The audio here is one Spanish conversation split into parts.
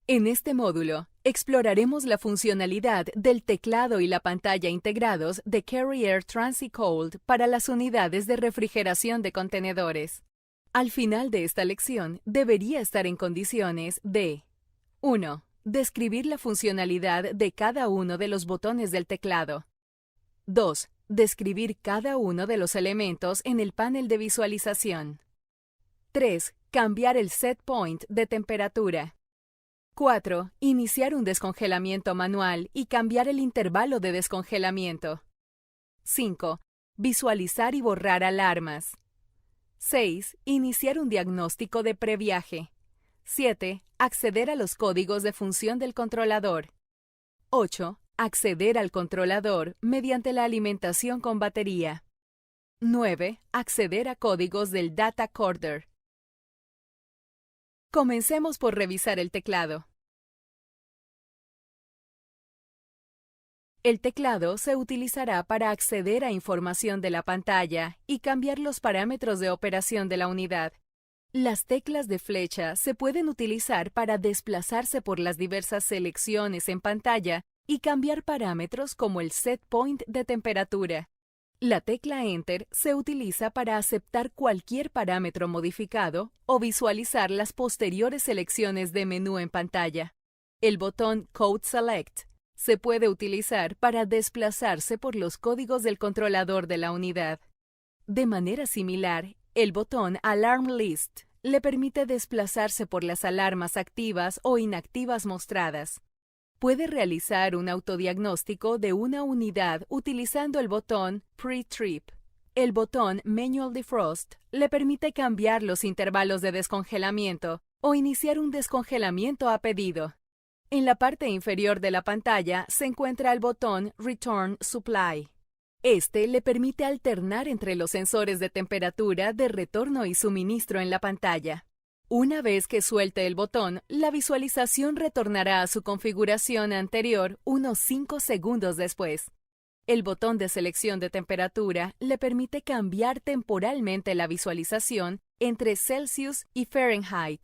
En este módulo, exploraremos la funcionalidad del teclado y la pantalla integrados de Carrier Transicold para las unidades de refrigeración de contenedores. Al final de esta lección, debería estar en condiciones de 1. Describir la funcionalidad de cada uno de los botones del teclado. 2. Describir cada uno de los elementos en el panel de visualización. 3. Cambiar el set point de temperatura. 4. Iniciar un descongelamiento manual y cambiar el intervalo de descongelamiento. 5. Visualizar y borrar alarmas. 6. Iniciar un diagnóstico de previaje. 7. Acceder a los códigos de función del controlador. 8. Acceder al controlador mediante la alimentación con batería. 9. Acceder a códigos del data coder. Comencemos por revisar el teclado. El teclado se utilizará para acceder a información de la pantalla y cambiar los parámetros de operación de la unidad. Las teclas de flecha se pueden utilizar para desplazarse por las diversas selecciones en pantalla y cambiar parámetros como el set point de temperatura. La tecla Enter se utiliza para aceptar cualquier parámetro modificado o visualizar las posteriores selecciones de menú en pantalla. El botón Code Select se puede utilizar para desplazarse por los códigos del controlador de la unidad. De manera similar, el botón Alarm List le permite desplazarse por las alarmas activas o inactivas mostradas. Puede realizar un autodiagnóstico de una unidad utilizando el botón Pre-Trip. El botón Manual Defrost le permite cambiar los intervalos de descongelamiento o iniciar un descongelamiento a pedido. En la parte inferior de la pantalla se encuentra el botón Return Supply. Este le permite alternar entre los sensores de temperatura de retorno y suministro en la pantalla. Una vez que suelte el botón, la visualización retornará a su configuración anterior unos 5 segundos después. El botón de selección de temperatura le permite cambiar temporalmente la visualización entre Celsius y Fahrenheit.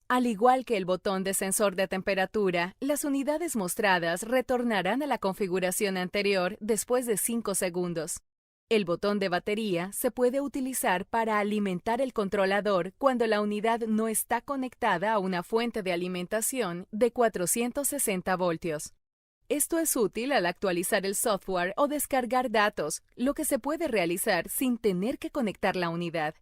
Al igual que el botón de sensor de temperatura, las unidades mostradas retornarán a la configuración anterior después de 5 segundos. El botón de batería se puede utilizar para alimentar el controlador cuando la unidad no está conectada a una fuente de alimentación de 460 voltios. Esto es útil al actualizar el software o descargar datos, lo que se puede realizar sin tener que conectar la unidad.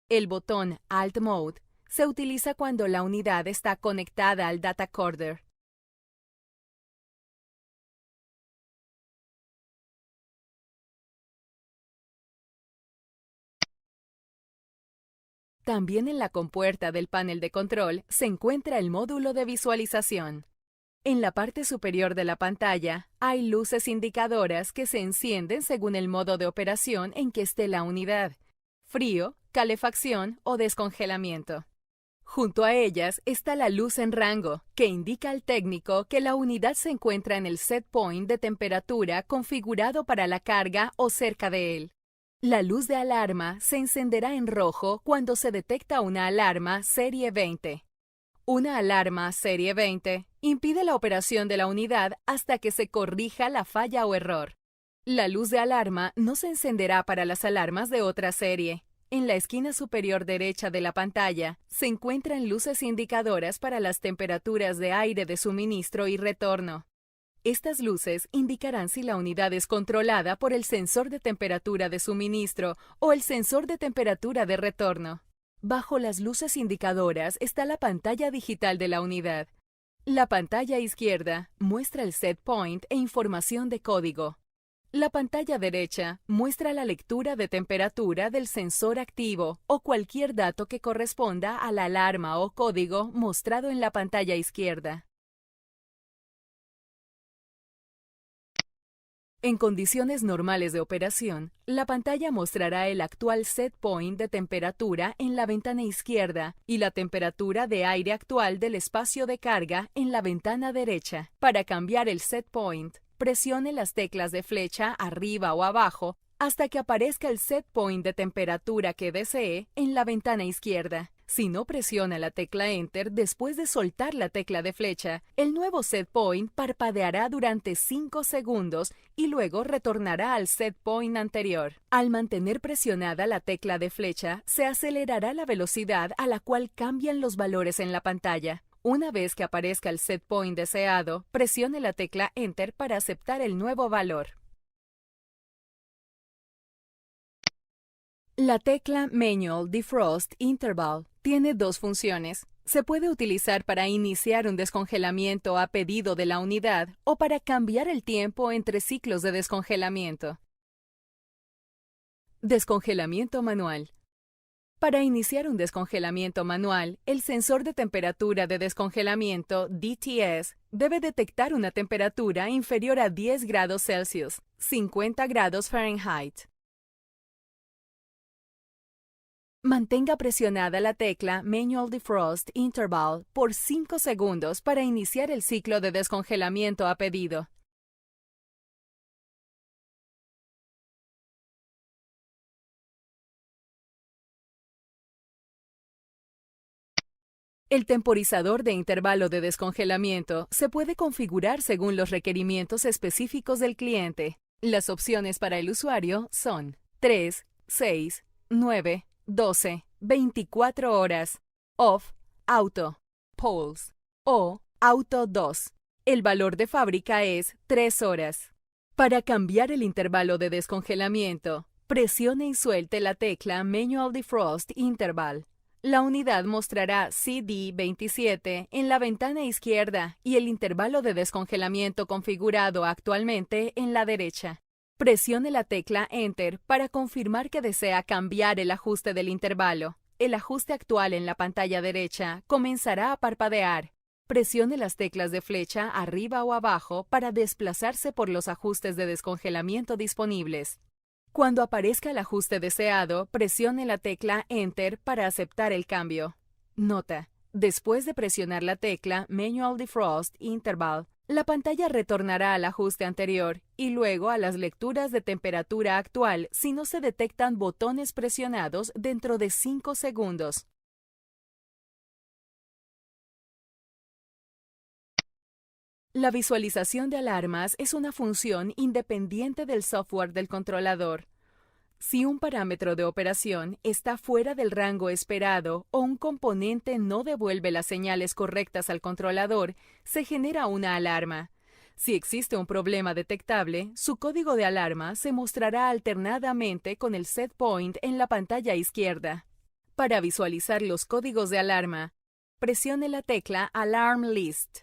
El botón Alt Mode se utiliza cuando la unidad está conectada al data coder. También en la compuerta del panel de control se encuentra el módulo de visualización. En la parte superior de la pantalla hay luces indicadoras que se encienden según el modo de operación en que esté la unidad: frío, calefacción o descongelamiento. Junto a ellas está la luz en rango, que indica al técnico que la unidad se encuentra en el set point de temperatura configurado para la carga o cerca de él. La luz de alarma se encenderá en rojo cuando se detecta una alarma Serie 20. Una alarma Serie 20 impide la operación de la unidad hasta que se corrija la falla o error. La luz de alarma no se encenderá para las alarmas de otra serie. En la esquina superior derecha de la pantalla se encuentran luces indicadoras para las temperaturas de aire de suministro y retorno. Estas luces indicarán si la unidad es controlada por el sensor de temperatura de suministro o el sensor de temperatura de retorno. Bajo las luces indicadoras está la pantalla digital de la unidad. La pantalla izquierda muestra el set point e información de código. La pantalla derecha muestra la lectura de temperatura del sensor activo o cualquier dato que corresponda a la alarma o código mostrado en la pantalla izquierda. En condiciones normales de operación, la pantalla mostrará el actual set point de temperatura en la ventana izquierda y la temperatura de aire actual del espacio de carga en la ventana derecha. Para cambiar el set point, presione las teclas de flecha arriba o abajo hasta que aparezca el set point de temperatura que desee en la ventana izquierda. Si no presiona la tecla Enter después de soltar la tecla de flecha, el nuevo set point parpadeará durante 5 segundos y luego retornará al set point anterior. Al mantener presionada la tecla de flecha, se acelerará la velocidad a la cual cambian los valores en la pantalla. Una vez que aparezca el set point deseado, presione la tecla Enter para aceptar el nuevo valor. La tecla Manual Defrost Interval tiene dos funciones. Se puede utilizar para iniciar un descongelamiento a pedido de la unidad o para cambiar el tiempo entre ciclos de descongelamiento. Descongelamiento manual. Para iniciar un descongelamiento manual, el sensor de temperatura de descongelamiento DTS debe detectar una temperatura inferior a 10 grados Celsius, 50 grados Fahrenheit. Mantenga presionada la tecla Manual Defrost Interval por 5 segundos para iniciar el ciclo de descongelamiento a pedido. El temporizador de intervalo de descongelamiento se puede configurar según los requerimientos específicos del cliente. Las opciones para el usuario son 3, 6, 9, 12, 24 horas, Off, Auto, Pulse o Auto 2. El valor de fábrica es 3 horas. Para cambiar el intervalo de descongelamiento, presione y suelte la tecla Manual Defrost Interval. La unidad mostrará CD27 en la ventana izquierda y el intervalo de descongelamiento configurado actualmente en la derecha. Presione la tecla Enter para confirmar que desea cambiar el ajuste del intervalo. El ajuste actual en la pantalla derecha comenzará a parpadear. Presione las teclas de flecha arriba o abajo para desplazarse por los ajustes de descongelamiento disponibles. Cuando aparezca el ajuste deseado, presione la tecla Enter para aceptar el cambio. Nota: después de presionar la tecla Manual Defrost Interval, la pantalla retornará al ajuste anterior y luego a las lecturas de temperatura actual si no se detectan botones presionados dentro de 5 segundos. La visualización de alarmas es una función independiente del software del controlador. Si un parámetro de operación está fuera del rango esperado o un componente no devuelve las señales correctas al controlador, se genera una alarma. Si existe un problema detectable, su código de alarma se mostrará alternadamente con el set point en la pantalla izquierda. Para visualizar los códigos de alarma, presione la tecla Alarm List.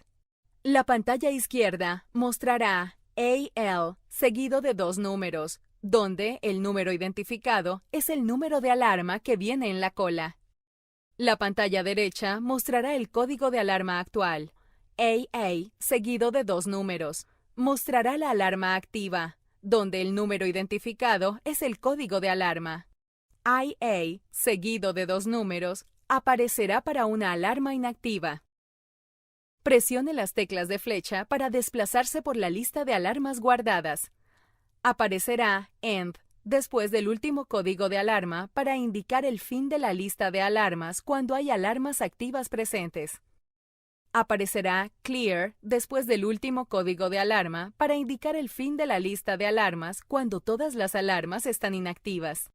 La pantalla izquierda mostrará AL seguido de 2 números, donde el número identificado es el número de alarma que viene en la cola. La pantalla derecha mostrará el código de alarma actual. AA seguido de 2 números. Mostrará la alarma activa, donde el número identificado es el código de alarma. IA seguido de 2 números aparecerá para una alarma inactiva. Presione las teclas de flecha para desplazarse por la lista de alarmas guardadas. Aparecerá END después del último código de alarma para indicar el fin de la lista de alarmas cuando hay alarmas activas presentes. Aparecerá CLEAR después del último código de alarma para indicar el fin de la lista de alarmas cuando todas las alarmas están inactivas.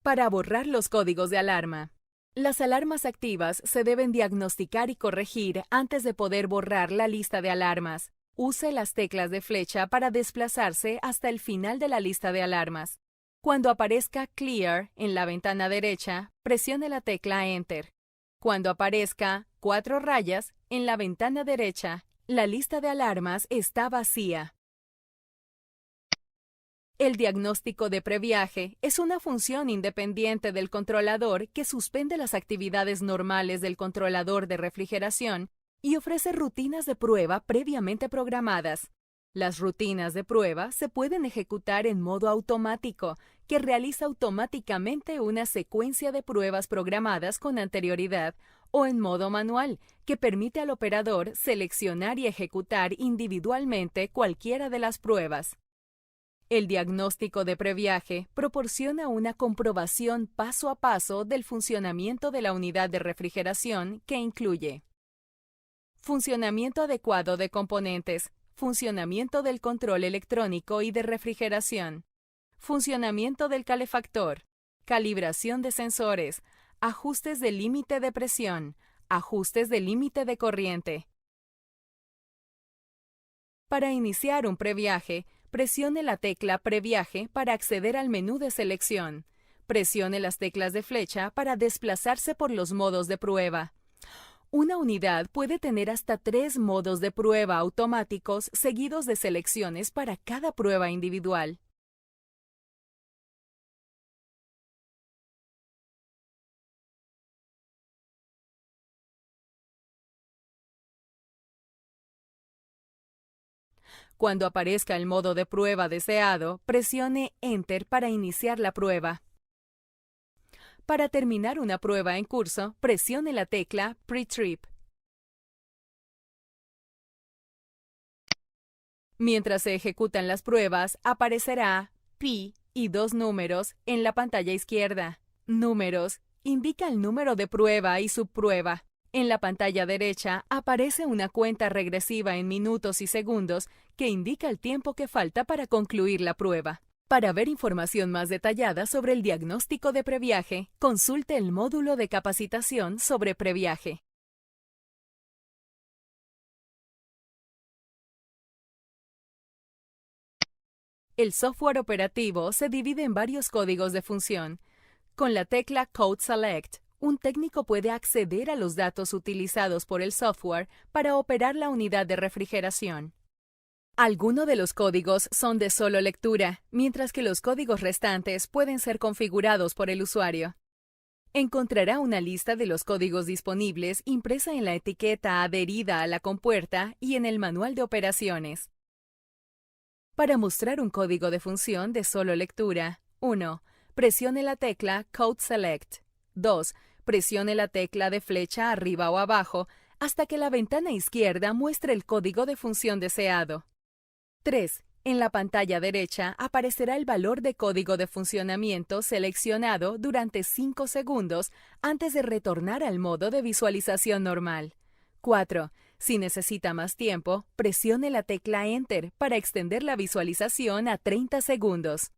Para borrar los códigos de alarma. Las alarmas activas se deben diagnosticar y corregir antes de poder borrar la lista de alarmas. Use las teclas de flecha para desplazarse hasta el final de la lista de alarmas. Cuando aparezca CLEAR en la ventana derecha, presione la tecla Enter. Cuando aparezca 4 rayas en la ventana derecha, la lista de alarmas está vacía. El diagnóstico de previaje es una función independiente del controlador que suspende las actividades normales del controlador de refrigeración y ofrece rutinas de prueba previamente programadas. Las rutinas de prueba se pueden ejecutar en modo automático, que realiza automáticamente una secuencia de pruebas programadas con anterioridad, o en modo manual, que permite al operador seleccionar y ejecutar individualmente cualquiera de las pruebas. El diagnóstico de previaje proporciona una comprobación paso a paso del funcionamiento de la unidad de refrigeración que incluye funcionamiento adecuado de componentes, funcionamiento del control electrónico y de refrigeración, funcionamiento del calefactor, calibración de sensores, ajustes de límite de presión, ajustes de límite de corriente. Para iniciar un previaje, presione la tecla Previaje para acceder al menú de selección. Presione las teclas de flecha para desplazarse por los modos de prueba. Una unidad puede tener hasta 3 modos de prueba automáticos seguidos de selecciones para cada prueba individual. Cuando aparezca el modo de prueba deseado, presione Enter para iniciar la prueba. Para terminar una prueba en curso, presione la tecla Pre-Trip. Mientras se ejecutan las pruebas, aparecerá P y 2 números en la pantalla izquierda. Números indica el número de prueba y subprueba. En la pantalla derecha aparece una cuenta regresiva en minutos y segundos que indica el tiempo que falta para concluir la prueba. Para ver información más detallada sobre el diagnóstico de previaje, consulte el módulo de capacitación sobre previaje. El software operativo se divide en varios códigos de función. Con la tecla Code Select, un técnico puede acceder a los datos utilizados por el software para operar la unidad de refrigeración. Algunos de los códigos son de solo lectura, mientras que los códigos restantes pueden ser configurados por el usuario. Encontrará una lista de los códigos disponibles impresa en la etiqueta adherida a la compuerta y en el manual de operaciones. Para mostrar un código de función de solo lectura, 1. Presione la tecla Code Select. 2. Presione la tecla de flecha arriba o abajo hasta que la ventana izquierda muestre el código de función deseado. 3. En la pantalla derecha aparecerá el valor de código de funcionamiento seleccionado durante 5 segundos antes de retornar al modo de visualización normal. 4. Si necesita más tiempo, presione la tecla Enter para extender la visualización a 30 segundos.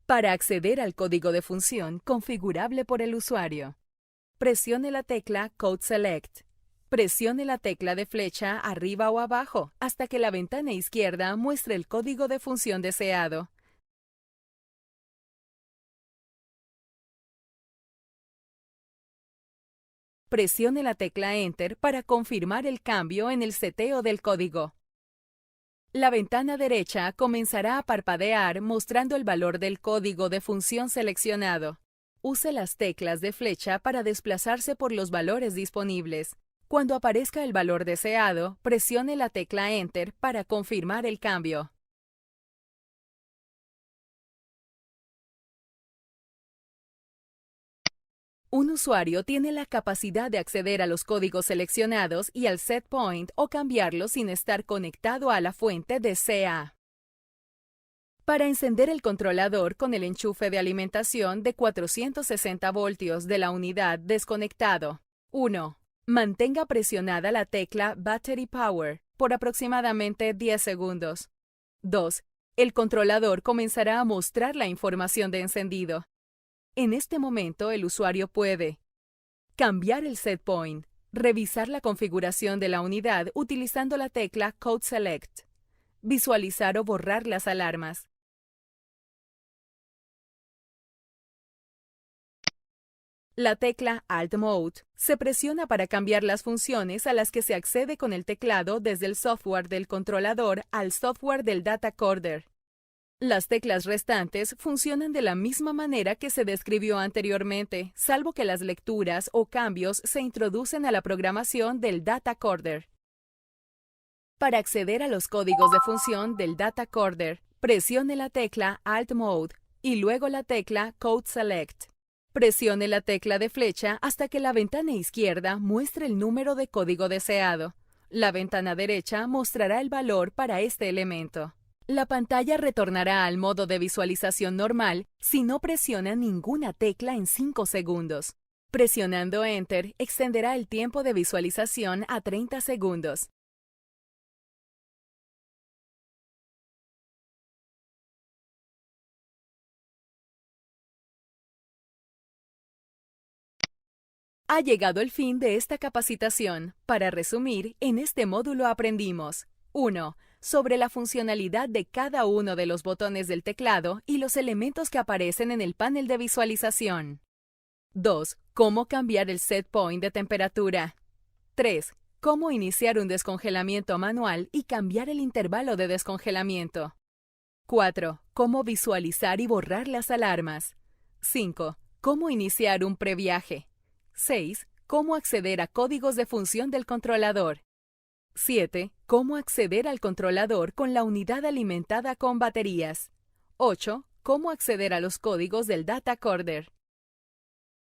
Para acceder al código de función configurable por el usuario, presione la tecla Code Select. Presione la tecla de flecha arriba o abajo hasta que la ventana izquierda muestre el código de función deseado. Presione la tecla Enter para confirmar el cambio en el seteo del código. La ventana derecha comenzará a parpadear mostrando el valor del código de función seleccionado. Use las teclas de flecha para desplazarse por los valores disponibles. Cuando aparezca el valor deseado, presione la tecla Enter para confirmar el cambio. Un usuario tiene la capacidad de acceder a los códigos seleccionados y al set point o cambiarlos sin estar conectado a la fuente de CA. Para encender el controlador con el enchufe de alimentación de 460 voltios de la unidad desconectado. 1. Mantenga presionada la tecla Battery Power por aproximadamente 10 segundos. 2. El controlador comenzará a mostrar la información de encendido. En este momento, el usuario puede cambiar el set point, revisar la configuración de la unidad utilizando la tecla Code Select, visualizar o borrar las alarmas. La tecla Alt Mode se presiona para cambiar las funciones a las que se accede con el teclado desde el software del controlador al software del data coder. Las teclas restantes funcionan de la misma manera que se describió anteriormente, salvo que las lecturas o cambios se introducen a la programación del data coder. Para acceder a los códigos de función del data coder, presione la tecla Alt Mode y luego la tecla Code Select. Presione la tecla de flecha hasta que la ventana izquierda muestre el número de código deseado. La ventana derecha mostrará el valor para este elemento. La pantalla retornará al modo de visualización normal si no presiona ninguna tecla en 5 segundos. Presionando Enter extenderá el tiempo de visualización a 30 segundos. Ha llegado el fin de esta capacitación. Para resumir, en este módulo aprendimos 1. Sobre la funcionalidad de cada uno de los botones del teclado y los elementos que aparecen en el panel de visualización. 2. Cómo cambiar el set point de temperatura. 3. Cómo iniciar un descongelamiento manual y cambiar el intervalo de descongelamiento. 4. Cómo visualizar y borrar las alarmas. 5. Cómo iniciar un previaje. 6. Cómo acceder a códigos de función del controlador. 7. Cómo acceder al controlador con la unidad alimentada con baterías. 8. Cómo acceder a los códigos del data coder.